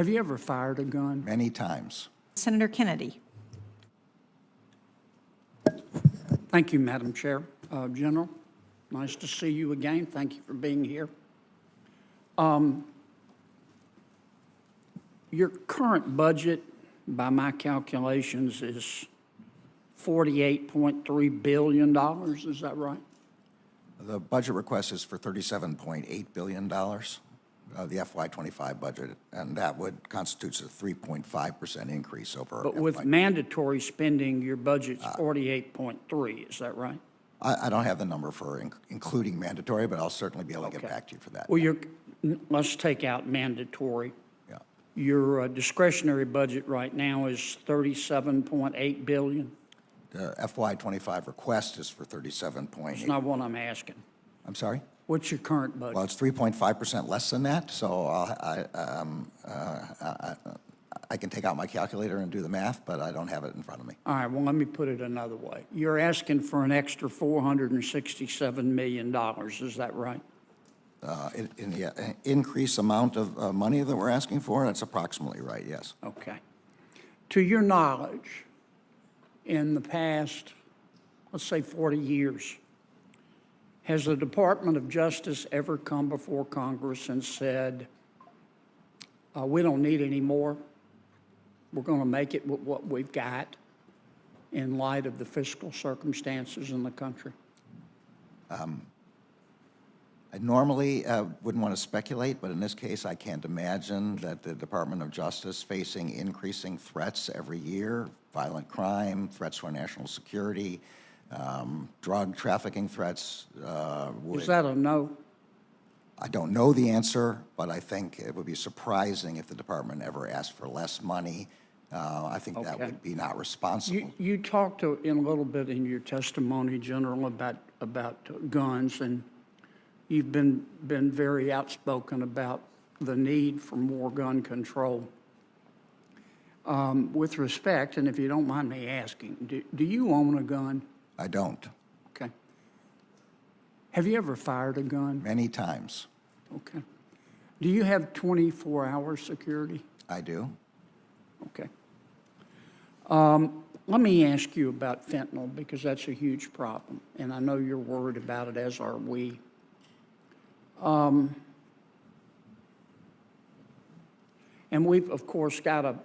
Have you ever fired a gun? Many times. Senator Kennedy. Thank you, Madam Chair. General, nice to see you again. Thank you for being here. Your current budget, by my calculations, is $48.3 billion. Is that right? The budget request is for $37.8 billion, the FY25 budget, and that would constitute a 3.5% increase over But with mandatory spending, your budget's 48.3. Is that right? I don't have the number for including mandatory, but I'll certainly be able to get Okay. back to you for that. Well, let's take out mandatory. Yeah. Your discretionary budget right now is $37.8 billion. The FY25 request is for That's 37.8. not what I'm asking. I'm sorry? What's your current budget? Well, it's 3.5% less than that, so I can take out my calculator and do the math, but I don't have it in front of me. All right, well, let me put it another way. You're asking for an extra $467 million, is that right? In the increased amount of money that we're asking for, that's approximately right, yes. Okay. To your knowledge, in the past, let's say 40 years, has the Department of Justice ever come before Congress and said, we don't need any more? We're going to make it with what we've got in light of the fiscal circumstances in the country? I normally wouldn't want to speculate, but in this case, I can't imagine that the Department of Justice, facing increasing threats every year, violent crime, threats to our national security, drug trafficking threats, Is that a no? I don't know the answer, but I think it would be surprising if the department ever asked for less money. I think that Okay. would be not responsible. You talked in a little bit in your testimony, General, about guns, and you've been very outspoken about the need for more gun control. With respect, and if you don't mind me asking, do you own a gun? I don't. Okay. Have you ever fired a gun? Many times. Okay. Do you have 24-hour security? I do. Okay. Let me ask you about fentanyl, because that's a huge problem, and I know you're worried about it, as are we. And we've, of course, got a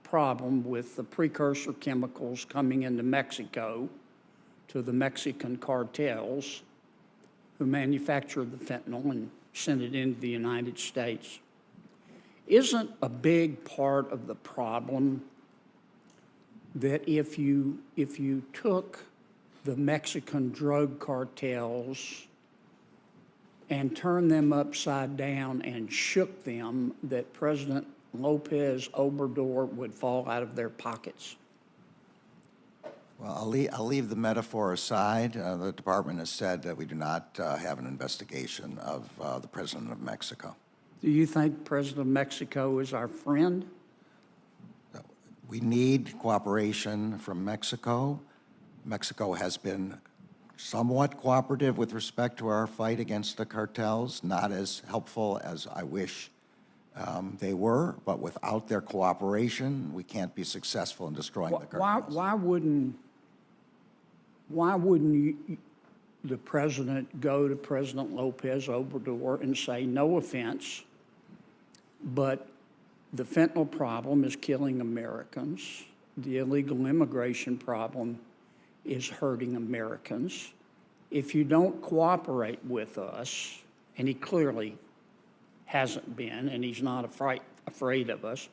problem with the precursor chemicals coming into Mexico to the Mexican cartels who manufacture the fentanyl and send it into the United States. Isn't a big part of the problem that if you took the Mexican drug cartels and turned them upside down and shook them, that President Lopez Obrador would fall out of their pockets? Well, I'll leave the metaphor aside. The department has said that we do not have an investigation of the President of Mexico. Do you think President of Mexico is our friend? We need cooperation from Mexico. Mexico has been somewhat cooperative with respect to our fight against the cartels, not as helpful as I wish they were, but without their cooperation, we can't be successful in destroying the cartels. Why wouldn't the president go to President Lopez Obrador and say, no offense, but the fentanyl problem is killing Americans. The illegal immigration problem is hurting Americans. If you don't cooperate with us, and he clearly hasn't been, and he's not afraid of us,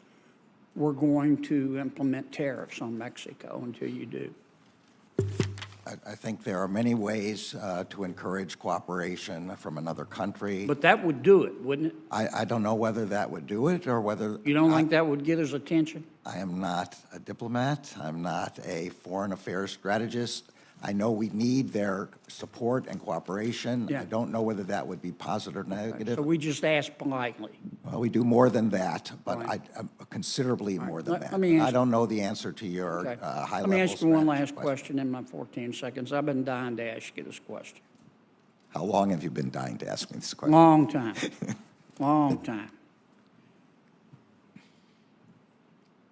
we're going to implement tariffs on Mexico until you do. I think there are many ways to encourage cooperation from another country. But that would do it, wouldn't it? I don't know whether that would do it or whether... You don't think that would get his attention? I am not a diplomat. I'm not a foreign affairs strategist. I know we need their support and cooperation. Yeah. I don't know whether that would be positive or negative. So we just ask politely. Well, we do more than that, but Right. considerably more than that. Let me ask I don't know the answer to your Okay. high-level Let me ask you one strategy last question in my 14 seconds. I've been dying to ask you this question. How long have you been dying to ask me this question? Long time. Long time.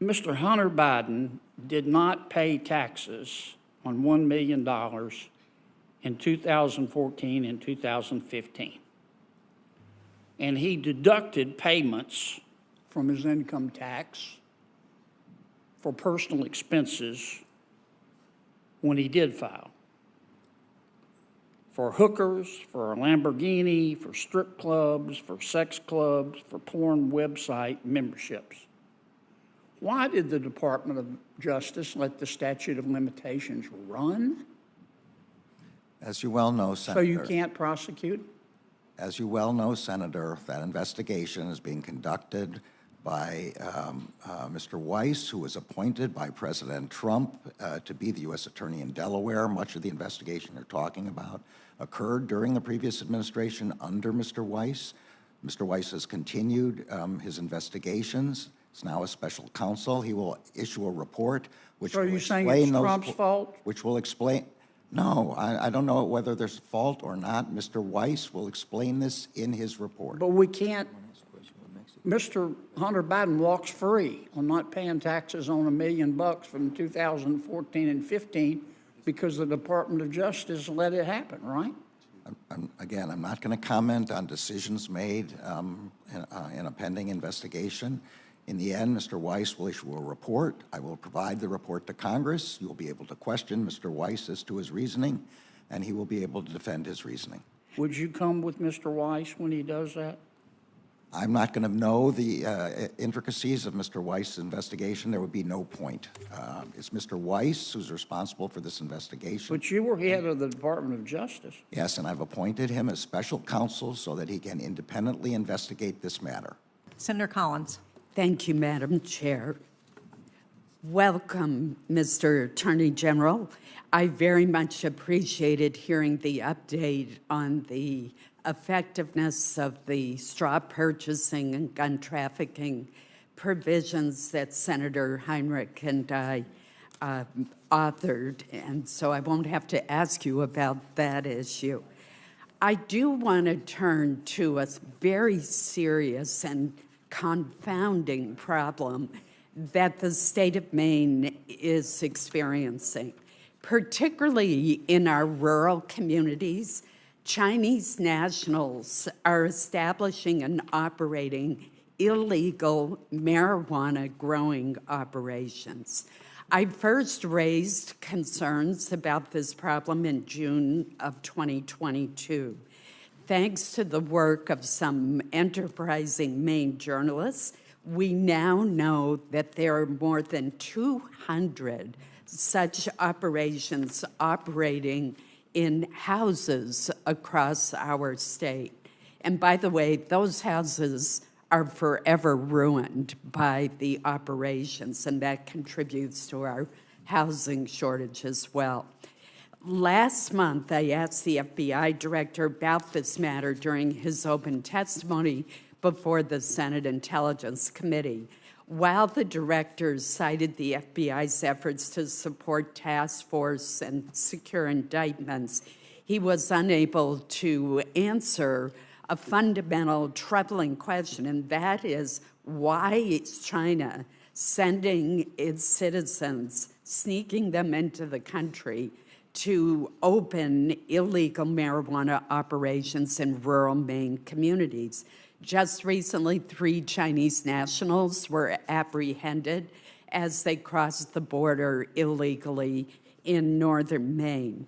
Mr. Hunter Biden did not pay taxes on $1 million in 2014 and 2015. And he deducted payments from his income tax for personal expenses when he did file. For hookers, for a Lamborghini, for strip clubs, for sex clubs, for porn website memberships. Why did the Department of Justice let the statute of limitations run? As you well know, Senator. So you can't prosecute? As you well know, Senator, that investigation is being conducted by Mr. Weiss, who was appointed by President Trump to be the U.S. Attorney in Delaware. Much of the investigation you're talking about occurred during the previous administration under Mr. Weiss. Mr. Weiss has continued his investigations. He's now a special counsel. He will issue a report which So are will you saying explain it's those, Trump's fault? which will explain. No, I don't know whether there's fault or not. Mr. Weiss will explain this in his report. But we can't. Mr. Hunter Biden walks free on not paying taxes on $1 million from 2014 and 15 because the Department of Justice let it happen, right? Again, I'm not going to comment on decisions made in a pending investigation. In the end, Mr. Weiss will issue a report. I will provide the report to Congress. You will be able to question Mr. Weiss as to his reasoning, and he will be able to defend his reasoning. Would you come with Mr. Weiss when he does that? I'm not going to know the intricacies of Mr. Weiss' investigation. There would be no point. It's Mr. Weiss who's responsible for this investigation. But you were head of the Department of Justice. Yes, and I've appointed him as special counsel so that he can independently investigate this matter. Senator Collins. Thank you, Madam Chair. Welcome, Mr. Attorney General. I very much appreciated hearing the update on the effectiveness of the straw purchasing and gun trafficking provisions that Senator Heinrich and I authored, and so I won't have to ask you about that issue. I do want to turn to a very serious and confounding problem that the state of Maine is experiencing, particularly in our rural communities. Chinese nationals are establishing and operating illegal marijuana growing operations. I first raised concerns about this problem in June of 2022. Thanks to the work of some enterprising Maine journalists, we now know that there are more than 200 such operations operating in houses across our state. And by the way, those houses are forever ruined by the operations, and that contributes to our housing shortage as well. Last month, I asked the FBI director about this matter during his open testimony before the Senate Intelligence Committee. While the director cited the FBI's efforts to support task force and secure indictments, he was unable to answer a fundamental, troubling question, and that is, why is China sending its citizens, sneaking them into the country to open illegal marijuana operations in rural Maine communities? Just recently, 3 Chinese nationals were apprehended as they crossed the border illegally in northern Maine.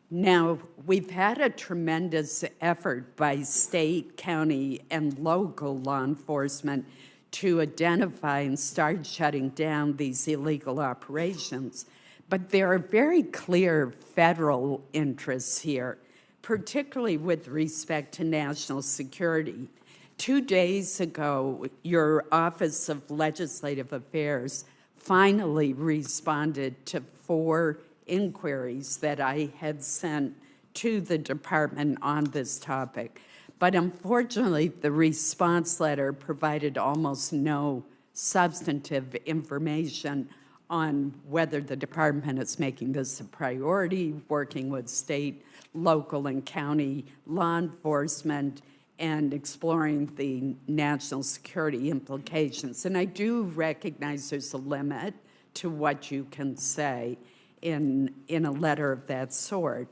Now, we've had a tremendous effort by state, county, and local law enforcement to identify and start shutting down these illegal operations. But there are very clear federal interests here, particularly with respect to national security. 2 days ago, your Office of Legislative Affairs finally responded to 4 inquiries that I had sent to the department on this topic. But unfortunately, the response letter provided almost no substantive information on whether the department is making this a priority, working with state, local, and county law enforcement, and exploring the national security implications. And I do recognize there's a limit to what you can say in a letter of that sort.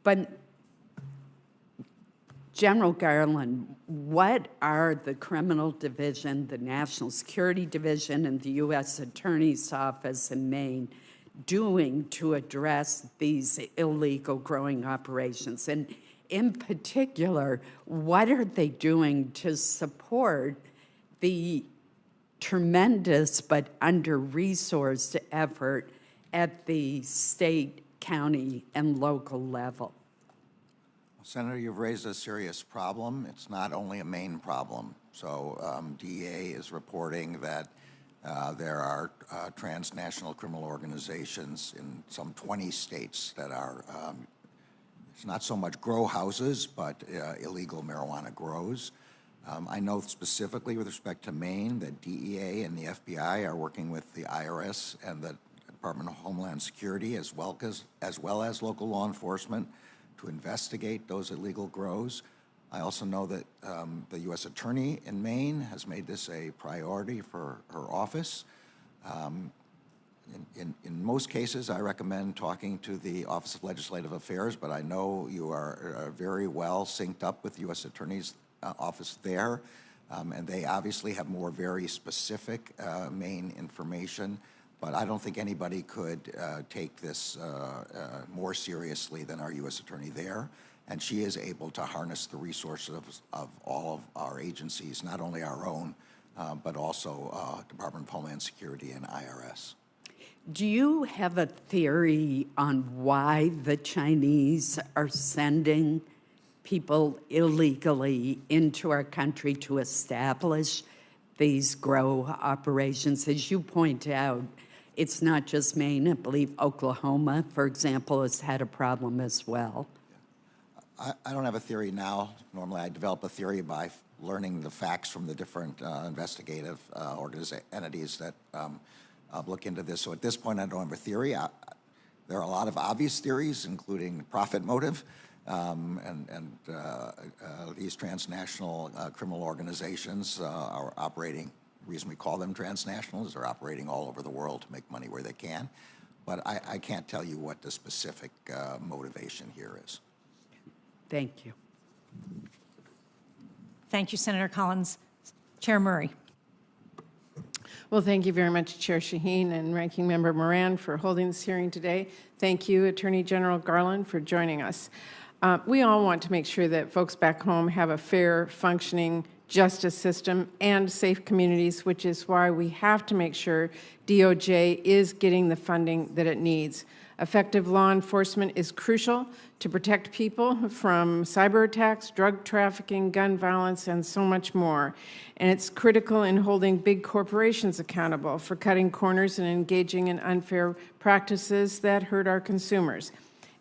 But General Garland, what are the Criminal Division, the National Security Division, and the U.S. Attorney's Office in Maine doing to address these illegal growing operations? And in particular, what are they doing to support the tremendous but under-resourced effort at the state, county, and local level? Senator, you've raised a serious problem. It's not only a Maine problem. So DEA is reporting that there are transnational criminal organizations in some 20 states that are, it's not so much grow houses, but illegal marijuana grows. I know specifically with respect to Maine that DEA and the FBI are working with the IRS and the Department of Homeland Security as well as local law enforcement to investigate those illegal grows. I also know that the U.S. Attorney in Maine has made this a priority for her office. In most cases, I recommend talking to the Office of Legislative Affairs, but I know you are very well synced up with the U.S. Attorney's office there, and they obviously have more very specific Maine information. But I don't think anybody could take this more seriously than our U.S. Attorney there. And she is able to harness the resources of all of our agencies, not only our own, but also Department of Homeland Security and IRS. Do you have a theory on why the Chinese are sending people illegally into our country to establish these grow operations? As you point out, it's not just Maine. I believe Oklahoma, for example, has had a problem as well. I don't have a theory now. Normally I develop a theory by learning the facts from the different investigative entities that look into this. So at this point, I don't have a theory. There are a lot of obvious theories, including profit motive, and these transnational criminal organizations are operating. The reason we call them transnational is they're operating all over the world to make money where they can. But I can't tell you what the specific motivation here is. Thank you. Thank you, Senator Collins. Chair Murray. Well, thank you very much, Chair Shaheen and Ranking Member Moran, for holding this hearing today. Thank you, Attorney General Garland, for joining us. We all want to make sure that folks back home have a fair, functioning justice system and safe communities, which is why we have to make sure DOJ is getting the funding that it needs. Effective law enforcement is crucial to protect people from cyber attacks, drug trafficking, gun violence, and so much more. And it's critical in holding big corporations accountable for cutting corners and engaging in unfair practices that hurt our consumers.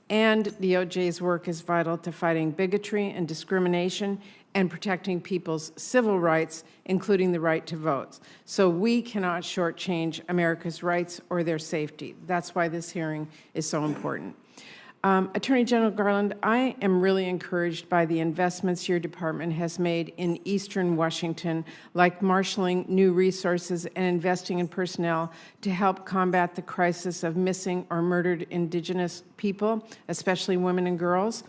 And DOJ's work is vital to fighting bigotry and discrimination and protecting people's civil rights, including the right to vote. So we cannot shortchange America's rights or their safety. That's why this hearing is so important. Attorney General Garland, I am really encouraged by the investments your department has made in Eastern Washington, like marshaling new resources and investing in personnel to help combat the crisis of missing or murdered Indigenous people, especially women and girls.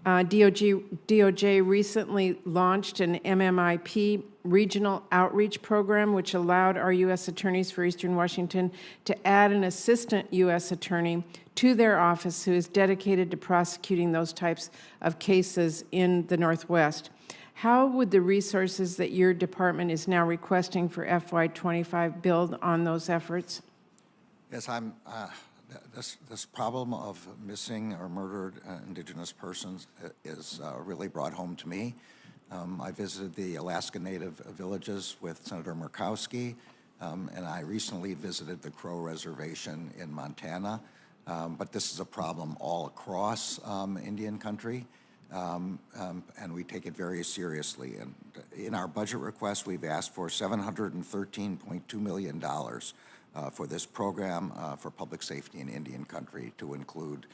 DOJ recently launched an MMIP regional outreach program, which allowed our U.S. attorneys for Eastern Washington to add an assistant U.S. attorney to their office who is dedicated to prosecuting those types of cases in the Northwest. How would the resources that your department is now requesting for FY25 build on those efforts? Yes, this problem of missing or murdered Indigenous persons is really brought home to me. I visited the Alaska Native villages with Senator Murkowski, and I recently visited the Crow Reservation in Montana. But this is a problem all across Indian country, and we take it very seriously. And in our budget request, we've asked for $713.2 million for this program for public safety in Indian country, to include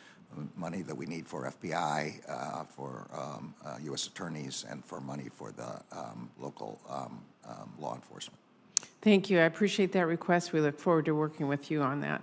money that we need for FBI, for U.S. attorneys, and for money for the local law enforcement. Thank you. I appreciate that request. We look forward to working with you on that.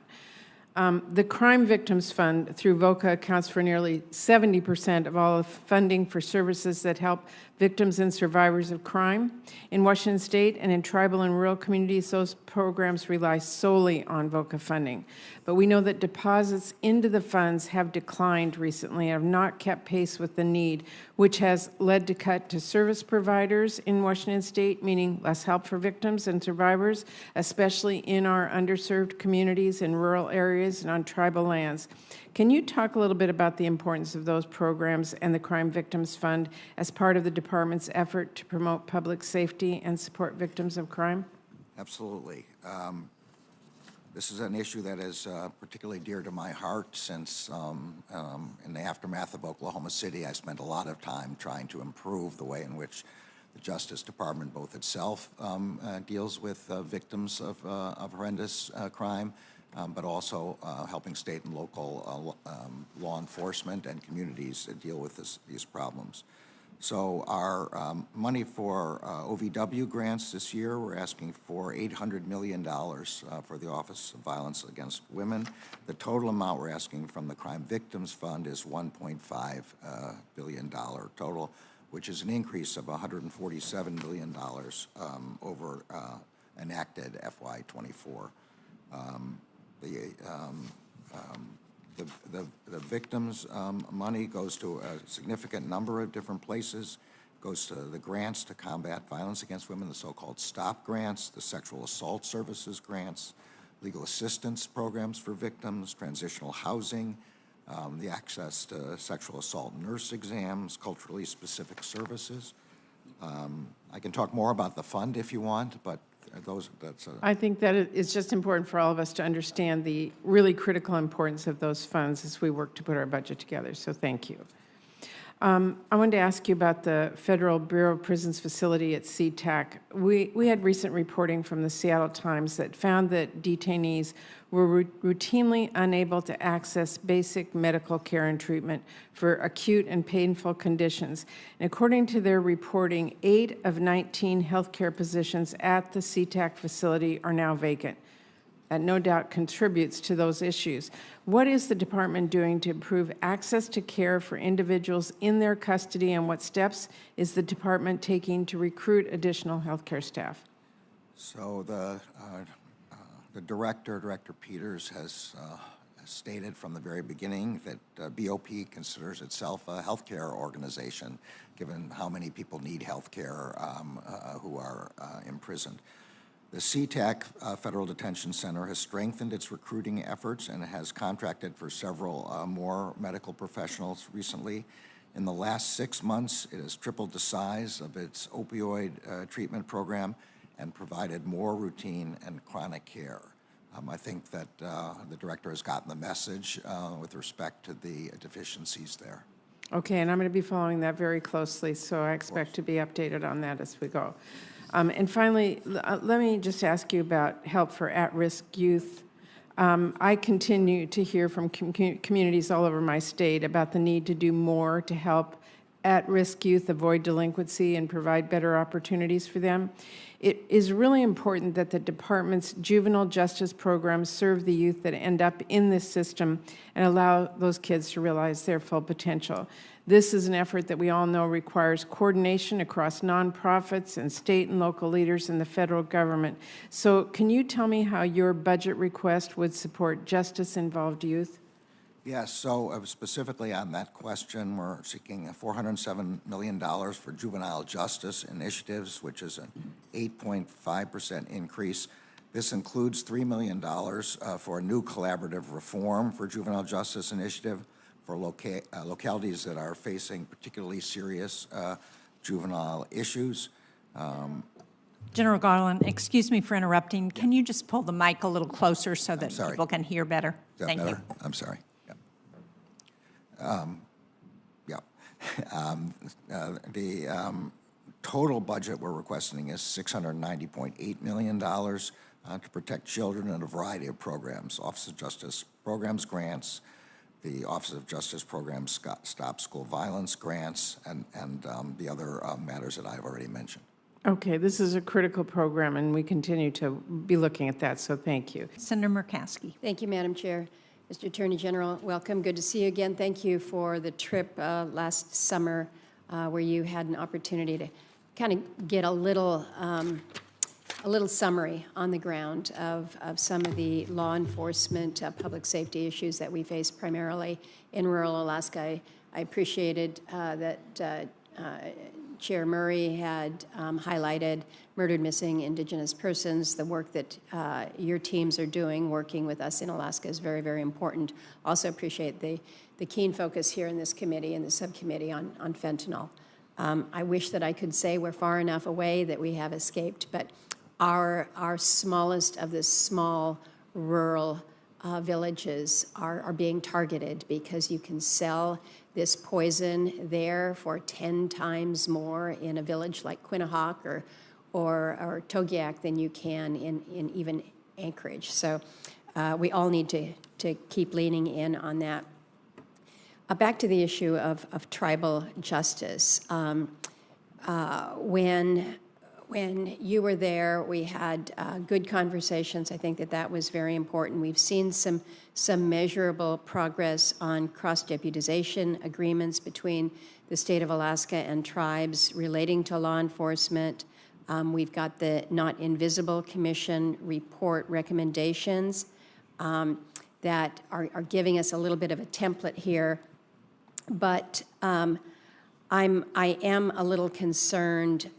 The Crime Victims Fund through VOCA accounts for nearly 70% of all of funding for services that help victims and survivors of crime. In Washington State and in tribal and rural communities, those programs rely solely on VOCA funding. But we know that deposits into the funds have declined recently and have not kept pace with the need, which has led to cut to service providers in Washington State, meaning less help for victims and survivors, especially in our underserved communities in rural areas and on tribal lands. Can you talk a little bit about the importance of those programs and the Crime Victims Fund as part of the department's effort to promote public safety and support victims of crime? Absolutely. This is an issue that is particularly dear to my heart since in the aftermath of Oklahoma City, I spent a lot of time trying to improve the way in which the Justice Department both itself deals with victims of horrendous crime, but also helping state and local law enforcement and communities deal with these problems. So our money for OVW grants this year, we're asking for $800 million for the Office of Violence Against Women. The total amount we're asking from the Crime Victims Fund is $1.5 billion total, which is an increase of $147 million over enacted FY24. The victims' money goes to a significant number of different places. Goes to the grants to combat violence against women, the so-called STOP grants, the sexual assault services grants, legal assistance programs for victims, transitional housing, the access to sexual assault nurse exams, culturally specific services. I can talk more about the fund if you want, but I think that it's just important for all of us to understand the really critical importance of those funds as we work to put our budget together, so thank you. I wanted to ask you about the Federal Bureau of Prisons facility at SeaTac. We had recent reporting from the Seattle Times that found that detainees were routinely unable to access basic medical care and treatment for acute and painful conditions. And according to their reporting, 8 of 19 healthcare positions at the SeaTac facility are now vacant. That no doubt contributes to those issues. What is the department doing to improve access to care for individuals in their custody, and what steps is the department taking to recruit additional healthcare staff? So the Director Peters, has stated from the very beginning that BOP considers itself a healthcare organization, given how many people need healthcare who are imprisoned. The SeaTac Federal Detention Center has strengthened its recruiting efforts and has contracted for several more medical professionals recently. In the last 6 months, it has tripled the size of its opioid treatment program and provided more routine and chronic care. I think that the director has gotten the message with respect to the deficiencies there. Okay, and I'm going to be following that very closely, so I expect to be updated on that as we go. And finally, let me just ask you about help for at-risk youth. I continue to hear from communities all over my state about the need to do more to help at-risk youth avoid delinquency and provide better opportunities for them. It is really important that the department's juvenile justice programs serve the youth that end up in this system and allow those kids to realize their full potential. This is an effort that we all know requires coordination across nonprofits and state and local leaders in the federal government. So can you tell me how your budget request would support justice-involved youth? Yes, so specifically on that question, we're seeking $407 million for juvenile justice initiatives, which is an 8.5% increase. This includes $3 million for a new collaborative reform for juvenile justice initiative for localities that are facing particularly serious juvenile issues. General Garland, excuse me for interrupting. Can you just pull the mic a little closer so that people can hear better? Is that Thank better? you. I'm sorry. The total budget we're requesting is $690.8 million to protect children in a variety of programs, Office of Justice programs, grants, the Office of Justice Program Stop School Violence grants, and the other matters that I've already mentioned. Okay, this is a critical program, and we continue to be looking at that, so thank you. Senator Murkowski. Thank you, Madam Chair. Mr. Attorney General, welcome. Good to see you again. Thank you for the trip last summer where you had an opportunity to kind of get a little summary on the ground of some of the law enforcement, public safety issues that we face primarily in rural Alaska. I appreciated that Chair Murray had highlighted murdered, missing Indigenous persons. The work that your teams are doing, working with us in Alaska, is very, very important. Also appreciate the keen focus here in this committee and the subcommittee on fentanyl. I wish that I could say we're far enough away that we have escaped, but our smallest of the small rural villages are being targeted because you can sell this poison there for 10 times more in a village like Quinnahock or Togiak than you can in even Anchorage. So we all need to keep leaning in on that. Back to the issue of tribal justice. When you were there, we had good conversations. I think that was very important. We've seen some measurable progress on cross-deputization agreements between the state of Alaska and tribes relating to law enforcement. We've got the Not Invisible Commission report recommendations that are giving us a little bit of a template here. But I am a little concerned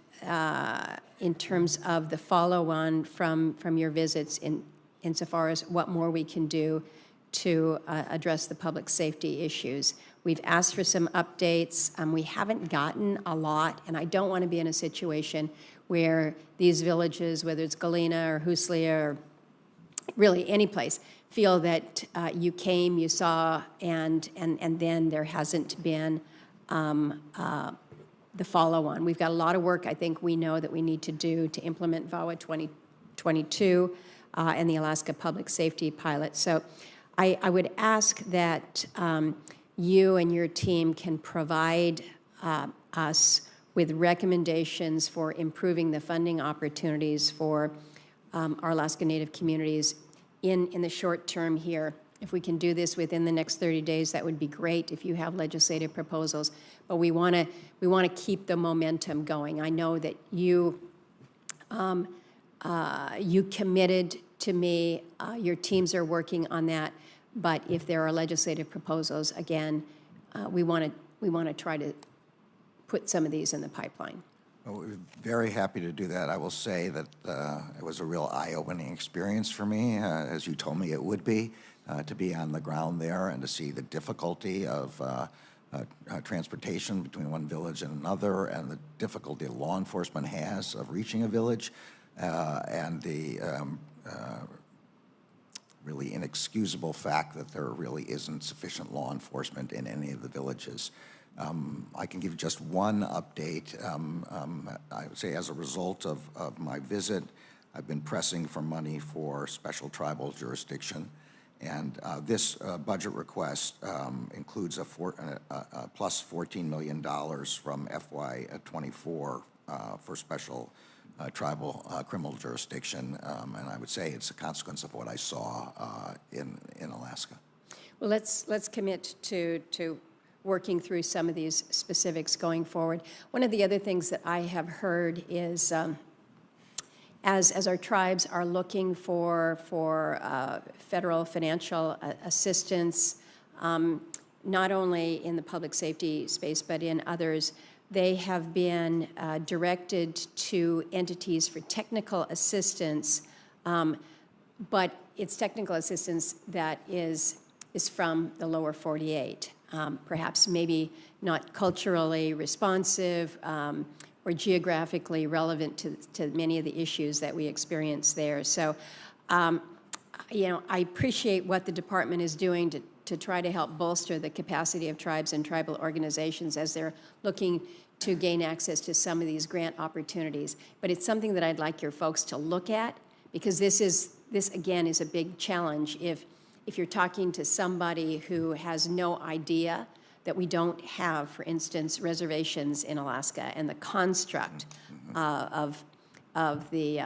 in terms of the follow-on from your visits insofar as what more we can do to address the public safety issues. We've asked for some updates. We haven't gotten a lot, and I don't want to be in a situation where these villages, whether it's Galena or Huslia or really any place, feel that you came, you saw, and then there hasn't been the follow-on. We've got a lot of work I think we know that we need to do to implement VAWA 2022 and the Alaska Public Safety Pilot. So I would ask that you and your team can provide us with recommendations for improving the funding opportunities for our Alaska Native communities in the short term here. If we can do this within the next 30 days, that would be great if you have legislative proposals. But we want to keep the momentum going. I know that you committed to me. Your teams are working on that. But if there are legislative proposals, again, we want to try to put some of these in the pipeline. Well, we're very happy to do that. I will say that it was a real eye-opening experience for me, as you told me it would be, to be on the ground there and to see the difficulty of transportation between one village and another, and the difficulty law enforcement has of reaching a village, and the really inexcusable fact that there really isn't sufficient law enforcement in any of the villages. I can give just one update. I would say as a result of my visit, I've been pressing for money for special tribal jurisdiction. And this budget request includes a plus $14 million from FY24 for special tribal criminal jurisdiction. And I would say it's a consequence of what I saw in Alaska. Well, let's commit to working through some of these specifics going forward. One of the other things that I have heard is as our tribes are looking for federal financial assistance, not only in the public safety space but in others, they have been directed to entities for technical assistance, but it's technical assistance that is from the lower 48. Perhaps maybe not culturally responsive or geographically relevant to many of the issues that we experience there. So, you know, I appreciate what the department is doing to try to help bolster the capacity of tribes and tribal organizations as they're looking to gain access to some of these grant opportunities. But it's something that I'd like your folks to look at, because this again is a big challenge. if you're talking to somebody who has no idea that we don't have, for instance, reservations in Alaska, and the construct of the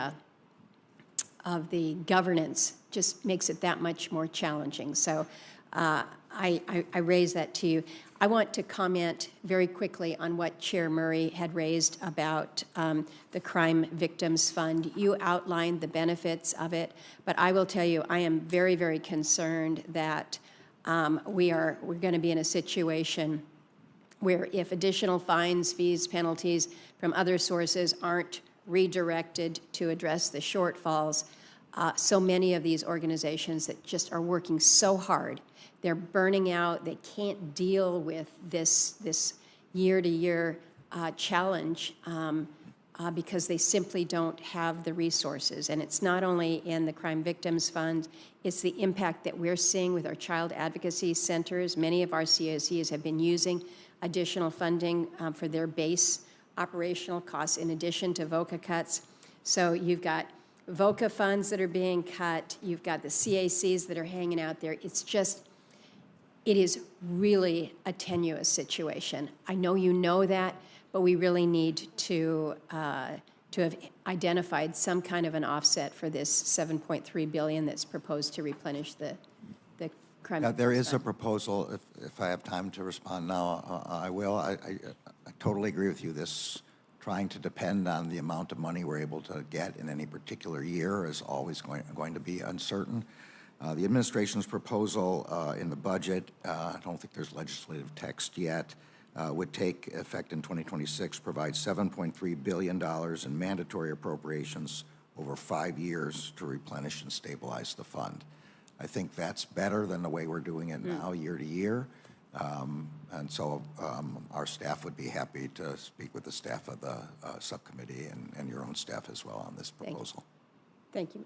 governance just makes it that much more challenging. So I raise that to you. I want to comment very quickly on what Chair Murray had raised about the Crime Victims Fund. You outlined the benefits of it, but I will tell you, I am very, very concerned that we're going to be in a situation where if additional fines, fees, penalties from other sources aren't redirected to address the shortfalls, so many of these organizations that just are working so hard, they're burning out, they can't deal with this year-to-year challenge because they simply don't have the resources. And it's not only in the Crime Victims Fund, it's the impact that we're seeing with our child advocacy centers. Many of our COCs have been using additional funding for their base operational costs in addition to VOCA cuts. So you've got VOCA funds that are being cut, you've got the CACs that are hanging out there. It's just, it is really a tenuous situation. I know you know that, but we really need to have identified some kind of an offset for this $7.3 billion that's proposed to replenish the crime. Now, there is a proposal, if I have time to respond now, I will. I totally agree with you. This trying to depend on the amount of money we're able to get in any particular year is always going to be uncertain. The administration's proposal in the budget, I don't think there's legislative text yet, would take effect in 2026, provide $7.3 billion in mandatory appropriations over 5 years to replenish and stabilize the fund. I think that's better than the way we're doing it now, year to year. And so our staff would be happy to speak with the staff of the subcommittee and your own staff as well on this proposal. Thank you.